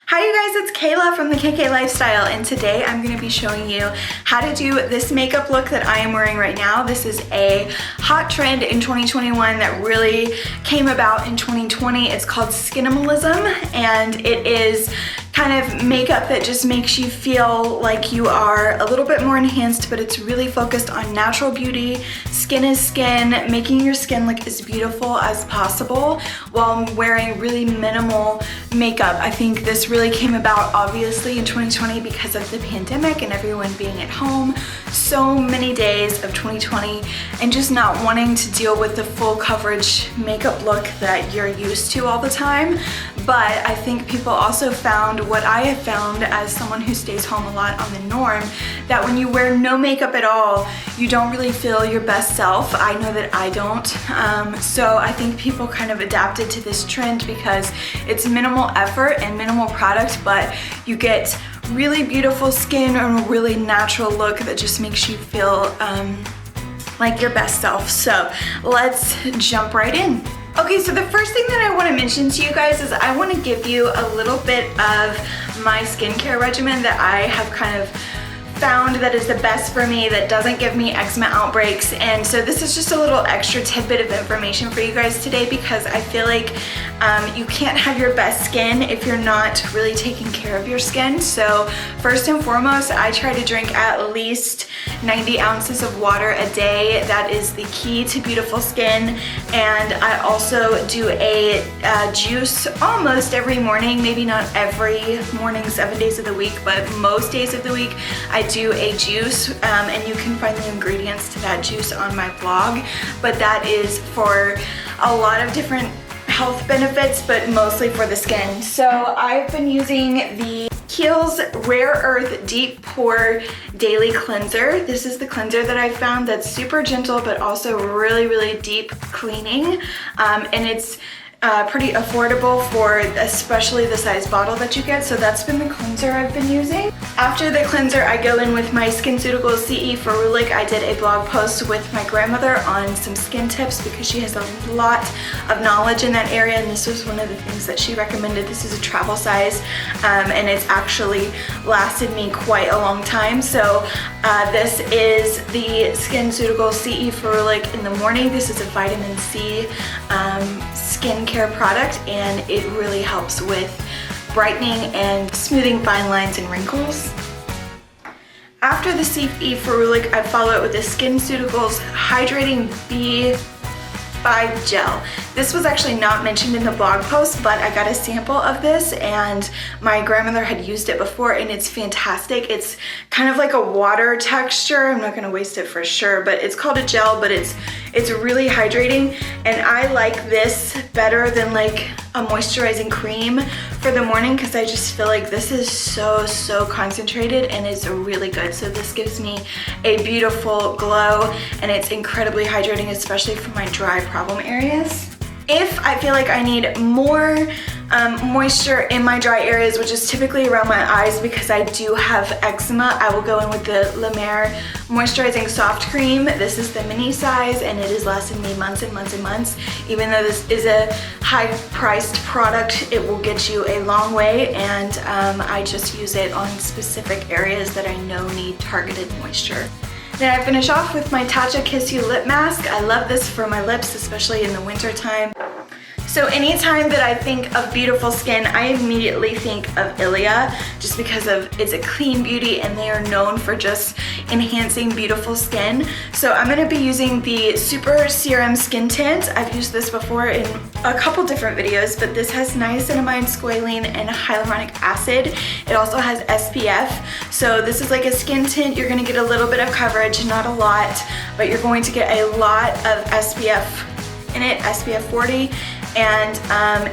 Hi you guys, it's Kayla from the KK Lifestyle, and today I'm going to be showing you how to do this makeup look that I am wearing right now. This is a hot trend in 2021 that really came about in 2020. It's called Skinimalism, and it is kind of makeup that just makes you feel like you are a little bit more enhanced, but it's really focused on natural beauty, skin is skin, making your skin look as beautiful as possible while wearing really minimal makeup. I think this really came about obviously in 2020 because of the pandemic and everyone being at home so many days of 2020 and just not wanting to deal with the full coverage makeup look that you're used to all the time. But I think people also found what I have found as someone who stays home a lot on the norm, that when you wear no makeup at all, you don't really feel your best self. I know that I don't. So I think people kind of adapted to this trend because it's minimal effort and minimal product, but you get really beautiful skin and a really natural look that just makes you feel like your best self. So let's jump right in. Okay, so the first thing that I want to mention to you guys is I want to give you a little bit of my skincare regimen that I have kind of found that is the best for me, that doesn't give me eczema outbreaks. And so this is just a little extra tidbit of information for you guys today, because I feel like you can't have your best skin if you're not really taking care of your skin. So first and foremost, I try to drink at least 90 ounces of water a day. That is the key to beautiful skin. And I also do a juice almost every morning, maybe not every morning 7 days of the week, but most days of the week I do a juice, and you can find the ingredients to that juice on my blog. But that is for a lot of different health benefits, but mostly for the skin. So I've been using the Kiehl's Rare Earth Deep Pore Daily Cleanser. This is the cleanser that I found that's super gentle, but also really deep cleaning, and it's pretty affordable for especially the size bottle that you get. So that's been the cleanser I've been using. After the cleanser, I go in with my Skinceuticals CE Ferulic. I did a blog post with my grandmother on some skin tips because she has a lot of knowledge in that area, and this was one of the things that she recommended. This is a travel size, and it's actually lasted me quite a long time. So this is the Skinceuticals CE Ferulic in the morning. This is a vitamin C skincare product, and it really helps with brightening and smoothing fine lines and wrinkles. After the CE Ferulic, I follow it with the Skinsceuticals Hydrating B5 Gel. This was actually not mentioned in the blog post, but I got a sample of this and my grandmother had used it before, and it's fantastic. It's kind of like a water texture. I'm not gonna waste it for sure, but it's called a gel, but it's really hydrating, and I like this better than like a moisturizing cream for the morning because I just feel like this is so concentrated and it's really good. So this gives me a beautiful glow, and it's incredibly hydrating, especially for my dry problem areas. If I feel like I need more moisture in my dry areas, which is typically around my eyes because I do have eczema, I will go in with the Lemare Moisturizing Soft Cream. This is the mini size, and it has lasted me months and months and months. Even though this is a high-priced product, it will get you a long way, and I just use it on specific areas that I know need targeted moisture. Then I finish off with my Tatcha Lip Mask. I love this for my lips, especially in the winter time. So anytime that I think of beautiful skin, I immediately think of Ilia, just because it's a clean beauty and they are known for just enhancing beautiful skin. So I'm gonna be using the Super Serum Skin Tint. I've used this before in a couple different videos, but this has niacinamide, squalene, and hyaluronic acid. It also has SPF. So this is like a skin tint. You're gonna get a little bit of coverage, not a lot, but you're going to get a lot of SPF in it, SPF 40. And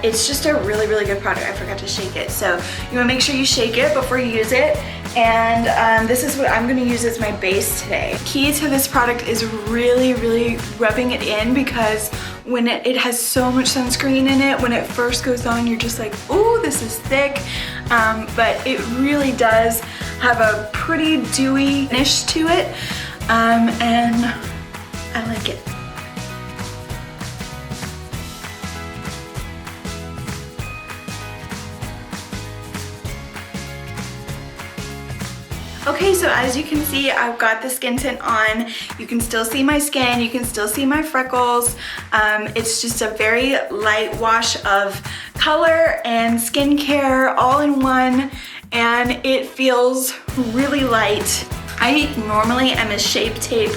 it's just a really good product. I forgot to shake it. So you wanna make sure you shake it before you use it. And this is what I'm gonna use as my base today. Key to this product is really rubbing it in, because when it has so much sunscreen in it, when it first goes on, you're just like, ooh, this is thick. But it really does have a pretty dewy finish to it. And I like it. Okay, so as you can see, I've got the skin tint on. You can still see my skin, you can still see my freckles. It's just a very light wash of color and skincare all in one, and it feels really light. I normally am a Shape Tape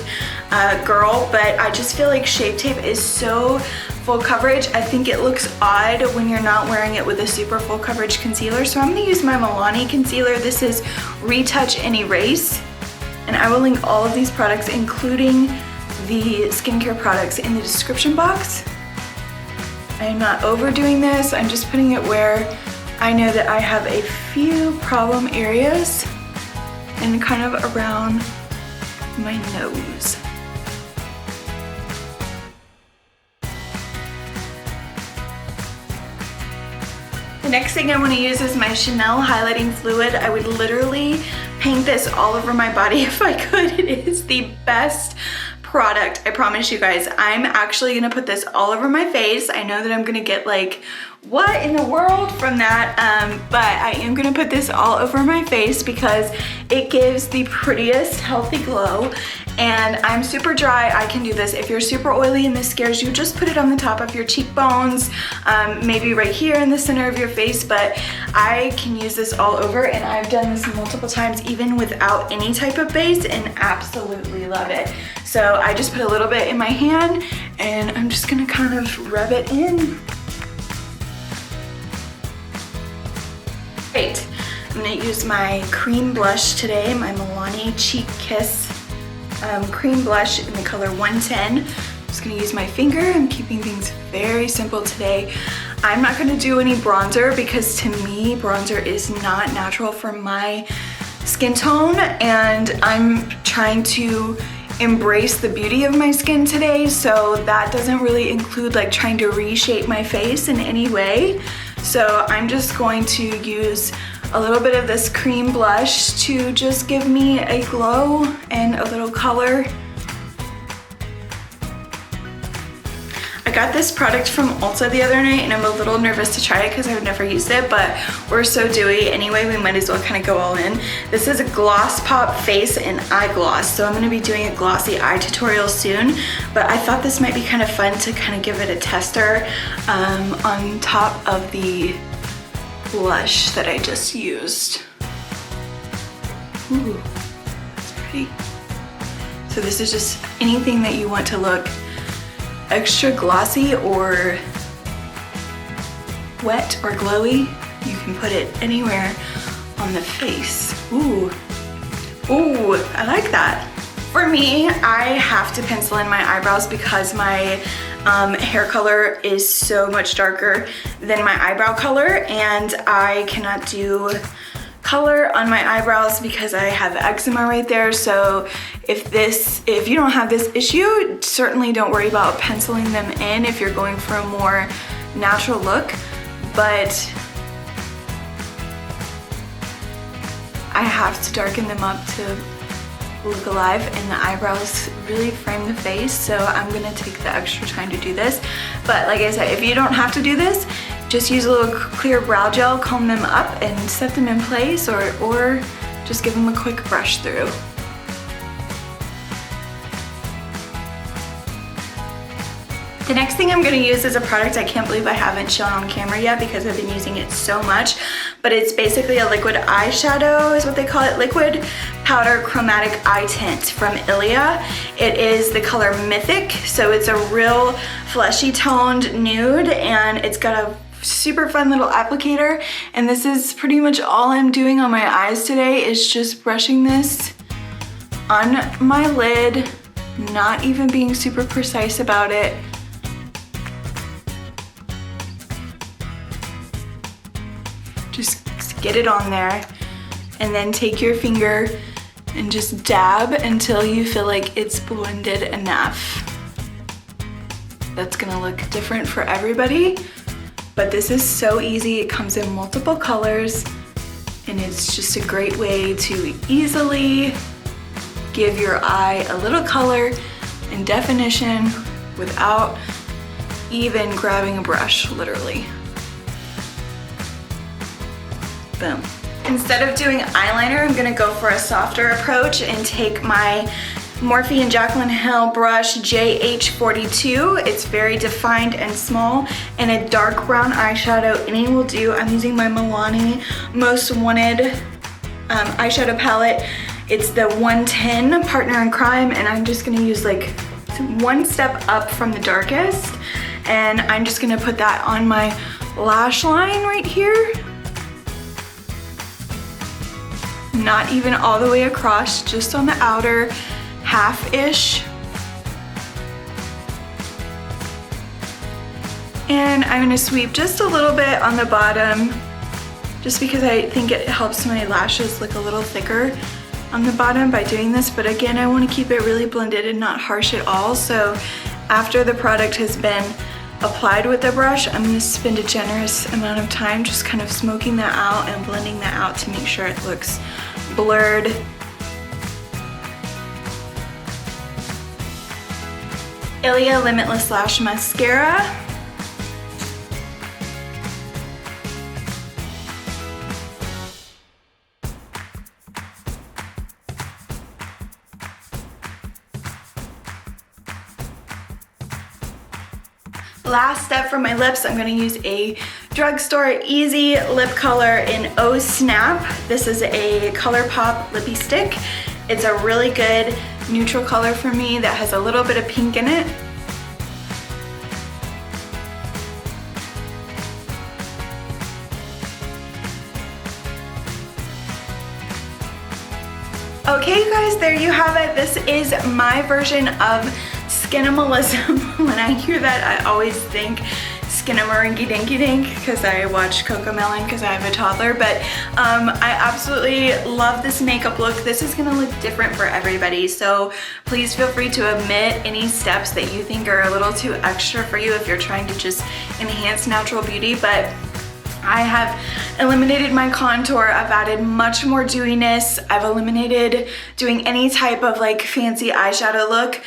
girl, but I just feel like Shape Tape is so full coverage. I think it looks odd when you're not wearing it with a super full coverage concealer. So I'm gonna use my Milani Concealer. This is Retouch and Erase. And I will link all of these products, including the skincare products, in the description box. I am not overdoing this. I'm just putting it where I know that I have a few problem areas and kind of around my nose. The next thing I want to use is my Chanel highlighting fluid. I would literally paint this all over my body if I could. It is the best product, I promise you guys. I'm actually gonna put this all over my face. I know that I'm gonna get like, what in the world from that, but I am gonna put this all over my face because it gives the prettiest healthy glow. And I'm super dry, I can do this. If you're super oily and this scares you, just put it on the top of your cheekbones, maybe right here in the center of your face, but I can use this all over, and I've done this multiple times even without any type of base and absolutely love it. So I just put a little bit in my hand and I'm just gonna kind of rub it in. Great. I'm gonna use my cream blush today, my Milani Cheek Kiss cream blush in the color 110. I'm just gonna use my finger. I'm keeping things very simple today. I'm not gonna do any bronzer because to me, bronzer is not natural for my skin tone, and I'm trying to embrace the beauty of my skin today, so that doesn't really include like trying to reshape my face in any way. So I'm just going to use a little bit of this cream blush to just give me a glow and a little color. I got this product from Ulta the other night and I'm a little nervous to try it because I've never used it, but we're so dewy anyway, we might as well kind of go all in. This is a Gloss Pop face and eye gloss, so I'm going to be doing a glossy eye tutorial soon, but I thought this might be kind of fun to kind of give it a tester on top of the blush that I just used. Ooh, that's pretty. So this is just anything that you want to look extra glossy or wet or glowy, you can put it anywhere on the face. Ooh, ooh, I like that. For me, I have to pencil in my eyebrows because my hair color is so much darker than my eyebrow color, and I cannot do color on my eyebrows because I have eczema right there. So if you don't have this issue, certainly don't worry about penciling them in if you're going for a more natural look, but I have to darken them up to look alive, and the eyebrows really frame the face, so I'm gonna take the extra time to do this. But like I said, if you don't have to do this, just use a little clear brow gel, comb them up and set them in place, or just give them a quick brush through. The next thing I'm gonna use is a product I can't believe I haven't shown on camera yet because I've been using it so much, but it's basically a liquid eyeshadow is what they call it, liquid powder chromatic eye tint from Ilia. It is the color Mythic, so it's a real fleshy toned nude, and it's got a super fun little applicator, and this is pretty much all I'm doing on my eyes today is just brushing this on my lid, not even being super precise about it. Just get it on there and then take your finger and just dab until you feel like it's blended enough. That's gonna look different for everybody, but this is so easy. It comes in multiple colors, and it's just a great way to easily give your eye a little color and definition without even grabbing a brush, literally. Boom. Instead of doing eyeliner, I'm gonna go for a softer approach and take my Morphe and Jaclyn Hill brush JH42. It's very defined and small, and a dark brown eyeshadow. Any will do. I'm using my Milani Most Wanted eyeshadow palette. It's the 110 Partner in Crime, and I'm just gonna use like one step up from the darkest, and I'm just gonna put that on my lash line right here. Not even all the way across, just on the outer half-ish. And I'm gonna sweep just a little bit on the bottom, just because I think it helps my lashes look a little thicker on the bottom by doing this. But again, I wanna keep it really blended and not harsh at all. So after the product has been applied with the brush, I'm gonna spend a generous amount of time just kind of smoking that out and blending that out to make sure it looks blurred. Ilia Limitless Lash Mascara. Last step for my lips, I'm gonna use a drugstore easy lip color in Oh Snap. This is a ColourPop lippy stick. It's a really good neutral color for me that has a little bit of pink in it. Okay, you guys, there you have it. This is my version of Skinimalism. When I hear that, I always think Skinamarinky-dinky-dink because I watch Cocomelon because I have a toddler, but I absolutely love this makeup look. This is gonna look different for everybody, so please feel free to omit any steps that you think are a little too extra for you if you're trying to just enhance natural beauty. But I have eliminated my contour. I've added much more dewiness. I've eliminated doing any type of like fancy eyeshadow look.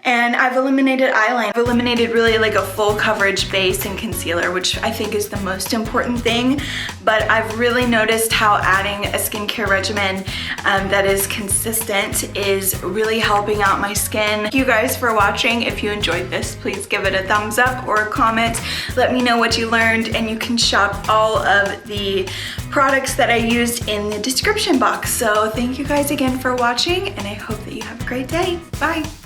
And I've eliminated eyeliner. I've eliminated really like a full coverage base and concealer, which I think is the most important thing. But I've really noticed how adding a skincare regimen that is consistent is really helping out my skin. Thank you guys for watching. If you enjoyed this, please give it a thumbs up or a comment. Let me know what you learned, and you can shop all of the products that I used in the description box. So thank you guys again for watching, and I hope that you have a great day. Bye.